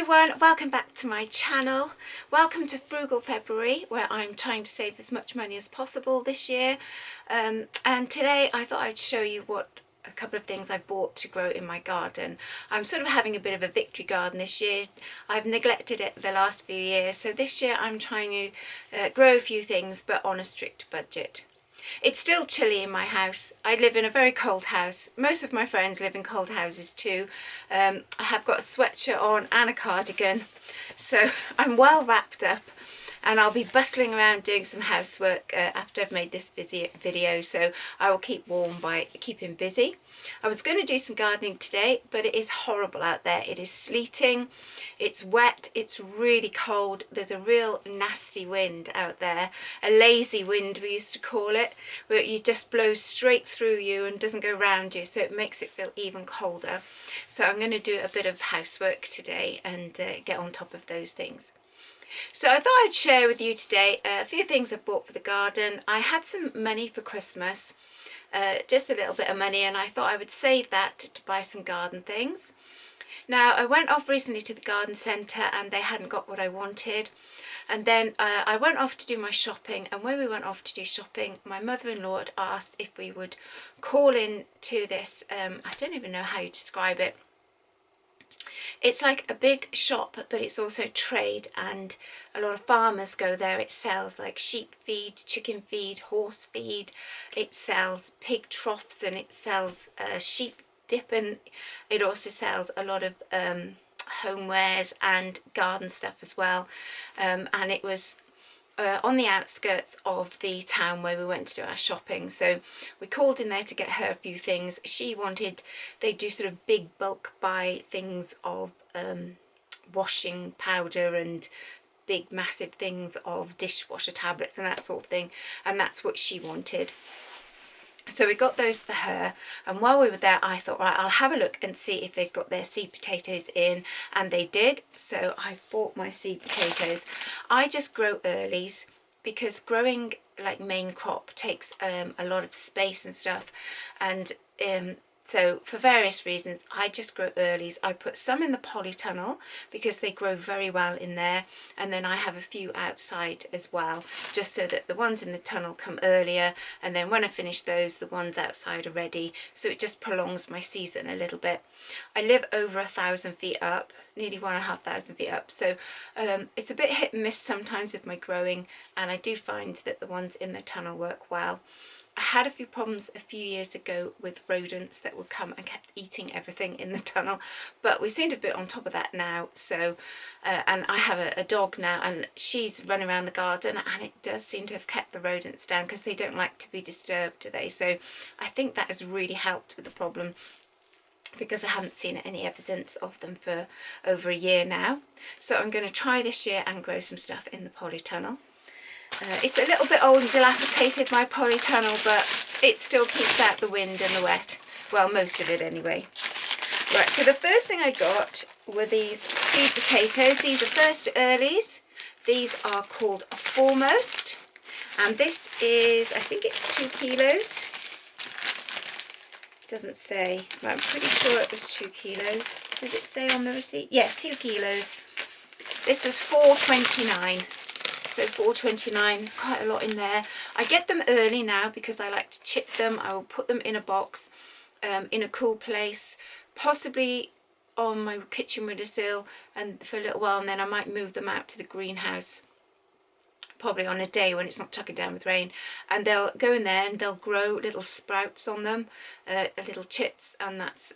everyone, welcome back to my channel. Welcome to Frugal February, where I'm trying to save as much money as possible this year. And today I thought I'd show you a couple of things I bought to grow in my garden. I'm sort of having a bit of a victory garden this year. I've neglected it the last few years, so this year I'm trying to grow a few things but on a strict budget. It's still chilly in my house. I live in a very cold house. Most of my friends live in cold houses too. I have got a sweatshirt on and a cardigan, so I'm well wrapped up, and I'll be bustling around doing some housework after I've made this video, so I will keep warm by keeping busy. I was going to do some gardening today, but it is horrible out there. It is sleeting, it's wet, it's really cold, there's a real nasty wind out there, a lazy wind we used to call it, where it just blows straight through you and doesn't go round you, so it makes it feel even colder. So I'm going to do a bit of housework today and get on top of those things. So I thought I'd share with you today a few things I've bought for the garden. I had some money for Christmas, just a little bit of money, and I thought I would save that to buy some garden things. Now, I went off recently to the garden centre and they hadn't got what I wanted. And then I went off to do my shopping, and when we went off to do shopping, my mother-in-law had asked if we would call in to this, I don't even know how you describe it. It's like a big shop, but it's also trade, and a lot of farmers go there. It sells like sheep feed, chicken feed, horse feed. It sells pig troughs, and it sells sheep dip, and it also sells a lot of homewares and garden stuff as well. And it was on the outskirts of the town where we went to do our shopping, so we called in there to get her a few things. She wanted, they do sort of big bulk buy things of washing powder and big massive things of dishwasher tablets and that sort of thing, and that's what she wanted. So we got those for her, and while we were there I thought, right, I'll have a look and see if they've got their seed potatoes in, and they did. So I bought my seed potatoes. I just grow earlies because growing like main crop takes a lot of space and stuff, and so for various reasons I just grow earlies. I put some in the polytunnel because they grow very well in there, and then I have a few outside as well, just so that the ones in the tunnel come earlier, and then when I finish those, the ones outside are ready, so it just prolongs my season a little bit. I live over 1,000 feet up, nearly 1,500 feet up, so it's a bit hit and miss sometimes with my growing, and I do find that the ones in the tunnel work well. I had a few problems a few years ago with rodents that would come and kept eating everything in the tunnel, but we seem to be on top of that now. So and I have a dog now, and she's running around the garden, and it does seem to have kept the rodents down because they don't like to be disturbed, do they? So I think that has really helped with the problem, because I haven't seen any evidence of them for over a year now. So I'm going to try this year and grow some stuff in the polytunnel. It's a little bit old and dilapidated, my polytunnel, but it still keeps out the wind and the wet. Well, most of it anyway. Right, so the first thing I got were these seed potatoes. These are first earlies. These are called Foremost, and this is, I think it's 2 kilos. Doesn't say, but I'm pretty sure it was 2 kilos. Does it say on the receipt? Yeah, 2 kilos. This was $4.29. So $4.29, there's quite a lot in there. I get them early now because I like to chip them. I will put them in a box in a cool place, possibly on my kitchen windowsill, and for a little while, and then I might move them out to the greenhouse, probably on a day when it's not chucking down with rain, and they'll go in there and they'll grow little sprouts on them, little chits, and that's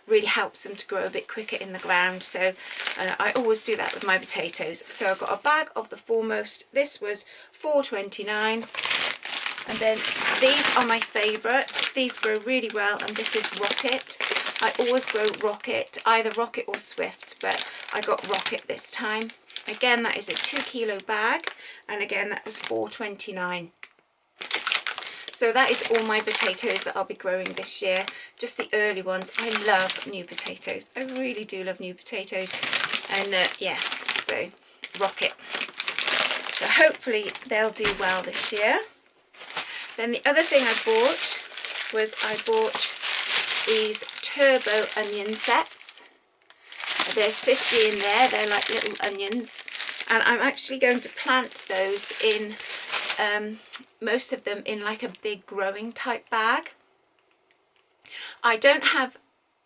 really helps them to grow a bit quicker in the ground. So I always do that with my potatoes. So I got a bag of the Foremost. This was $4.29, and then these are my favourite. These grow really well, and this is Rocket. I always grow Rocket, either Rocket or Swift, but I got Rocket this time. Again, that is a 2 kilo bag, and again that was $4.29. So that is all my potatoes that I'll be growing this year, just the early ones. I love new potatoes. I really do love new potatoes. And yeah, so Rocket. So hopefully they'll do well this year. Then the other thing I bought was these turbo onion sets. there's 50 in there. They're like little onions, and I'm actually going to plant those in, most of them in like a big growing type bag. I don't have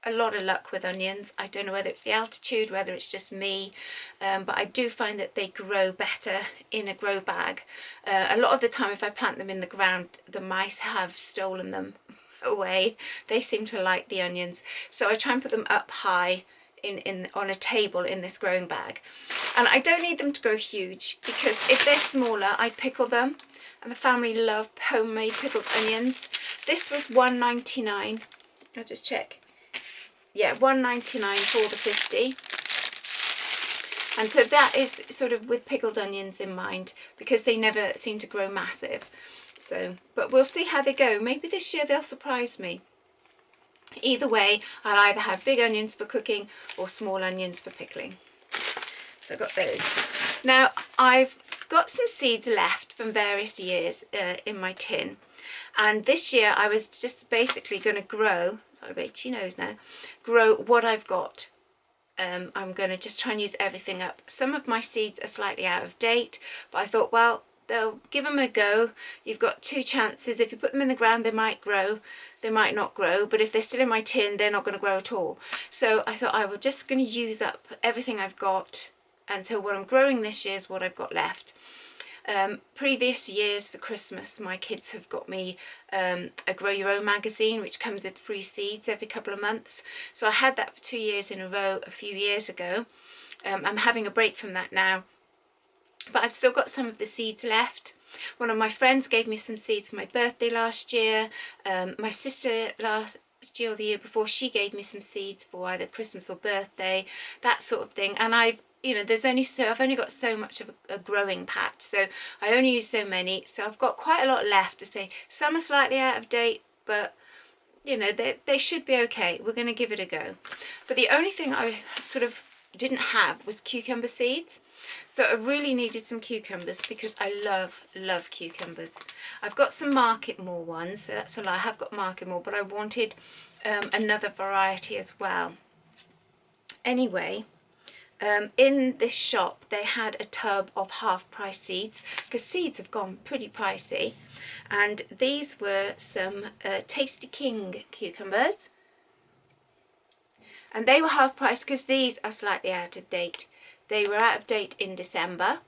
a lot of luck with onions. I don't know whether it's the altitude, whether it's just me, but I do find that they grow better in a grow bag. A lot of the time if I plant them in the ground, the mice have stolen them away. They seem to like the onions, so I try and put them up high on a table in this growing bag. And I don't need them to grow huge, because if they're smaller I pickle them, and the family love homemade pickled onions. This was $1.99. I'll just check. Yeah, $1.99 for the 50. And so that is sort of with pickled onions in mind, because they never seem to grow massive. So, but we'll see how they go. Maybe this year they'll surprise me. Either way, I'll either have big onions for cooking or small onions for pickling. So I've got those. Now, I've got some seeds left from various years in my tin. And this year I was just basically going to grow, sorry, I've got itchy nose now, grow what I've got. I'm going to just try and use everything up. Some of my seeds are slightly out of date, but I thought, well, they'll give them a go. You've got two chances. If you put them in the ground, they might grow, they might not grow, but if they're still in my tin, they're not going to grow at all. So I thought I was just going to use up everything I've got, and so what I'm growing this year is what I've got left. Previous years for Christmas, my kids have got me a Grow Your Own magazine, which comes with free seeds every couple of months. So I had that for 2 years in a row a few years ago. I'm having a break from that now, but I've still got some of the seeds left. One of my friends gave me some seeds for my birthday last year. My sister last year or the year before, she gave me some seeds for either Christmas or birthday, that sort of thing. And I've only got so much of a growing patch, so I only use so many, so I've got quite a lot left to say. Some are slightly out of date, but you know, they should be okay. We're going to give it a go. But the only thing I sort of didn't have was cucumber seeds, so I really needed some cucumbers because I love cucumbers. I've got some Market More ones, so that's a lie, I have got Market More, but I wanted another variety as well. Anyway, in this shop they had a tub of half price seeds, because seeds have gone pretty pricey, and these were some Tasty King cucumbers, and they were half price because these are slightly out of date. They were out of date in December,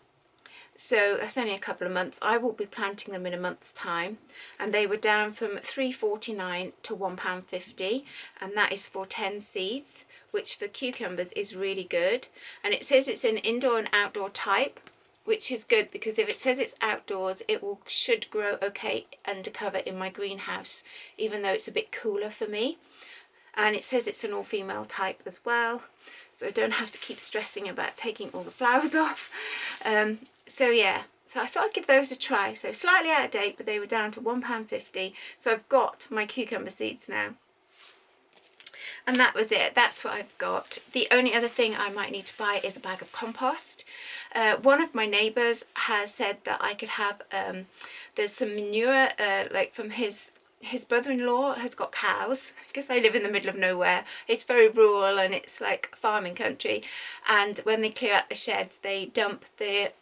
so that's only a couple of months. I will be planting them in a month's time, and they were down from £3.49 to £1.50, and that is for 10 seeds, which for cucumbers is really good. And it says it's an indoor and outdoor type, which is good, because if it says it's outdoors, it should grow okay under cover in my greenhouse, even though it's a bit cooler for me. And it says it's an all-female type as well, so I don't have to keep stressing about taking all the flowers off. So yeah, so I thought I'd give those a try. So slightly out of date, but they were down to £1.50. So I've got my cucumber seeds now. And that was it. That's what I've got. The only other thing I might need to buy is a bag of compost. One of my neighbours has said that I could have, there's some manure, like from his brother-in-law has got cows, because I live in the middle of nowhere. It's very rural and it's like farming country, and when they clear out the sheds, they dump the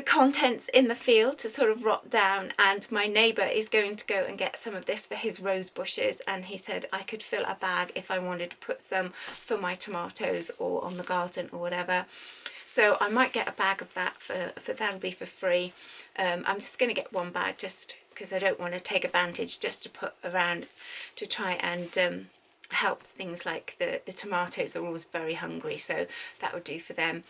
contents in the field to sort of rot down. And my neighbour is going to go and get some of this for his rose bushes, and he said I could fill a bag if I wanted to put some for my tomatoes or on the garden or whatever. So I might get a bag of that for that'll be for free. I'm just going to get one bag just because I don't want to take advantage, just to put around to try and help things like the tomatoes are always very hungry, so that would do for them.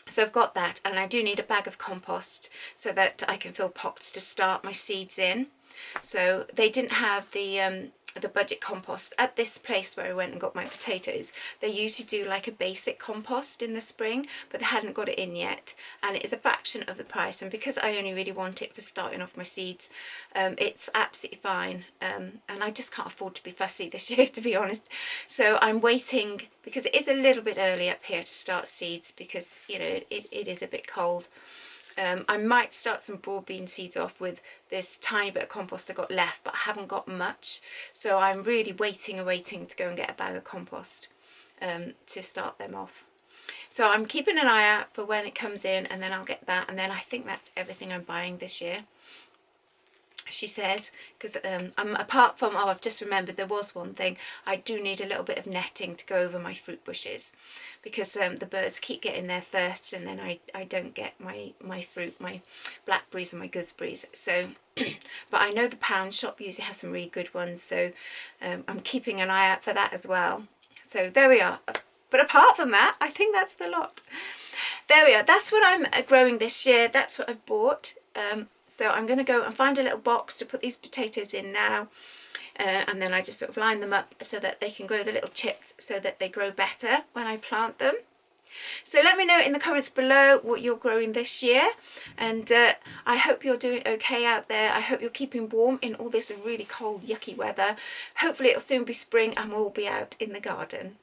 So I've got that, and I do need a bag of compost so that I can fill pots to start my seeds in. So they didn't have the budget compost at this place where I went and got my potatoes. They usually do like a basic compost in the spring, but they hadn't got it in yet, and it is a fraction of the price. And because I only really want it for starting off my seeds, it's absolutely fine. And I just can't afford to be fussy this year, to be honest. So I'm waiting, because it is a little bit early up here to start seeds, because you know it is a bit cold. I might start some broad bean seeds off with this tiny bit of compost I got left, but I haven't got much, so I'm really waiting to go and get a bag of compost. to start them off. So I'm keeping an eye out for when it comes in, and then I'll get that, and then I think that's everything I'm buying this year, she says, because apart from, oh, I've just remembered there was one thing, I do need a little bit of netting to go over my fruit bushes, because the birds keep getting there first, and then I don't get my fruit, my blackberries and my gooseberries. So but I know the pound shop usually has some really good ones, so I'm keeping an eye out for that as well. So there we are. But apart from that, I think that's the lot. There we are. That's what I'm growing this year. That's what I've bought. So I'm going to go and find a little box to put these potatoes in now. And then I just sort of line them up so that they can grow the little chips, so that they grow better when I plant them. So let me know in the comments below what you're growing this year, and I hope you're doing okay out there. I hope you're keeping warm in all this really cold, yucky weather. Hopefully it'll soon be spring and we'll be out in the garden.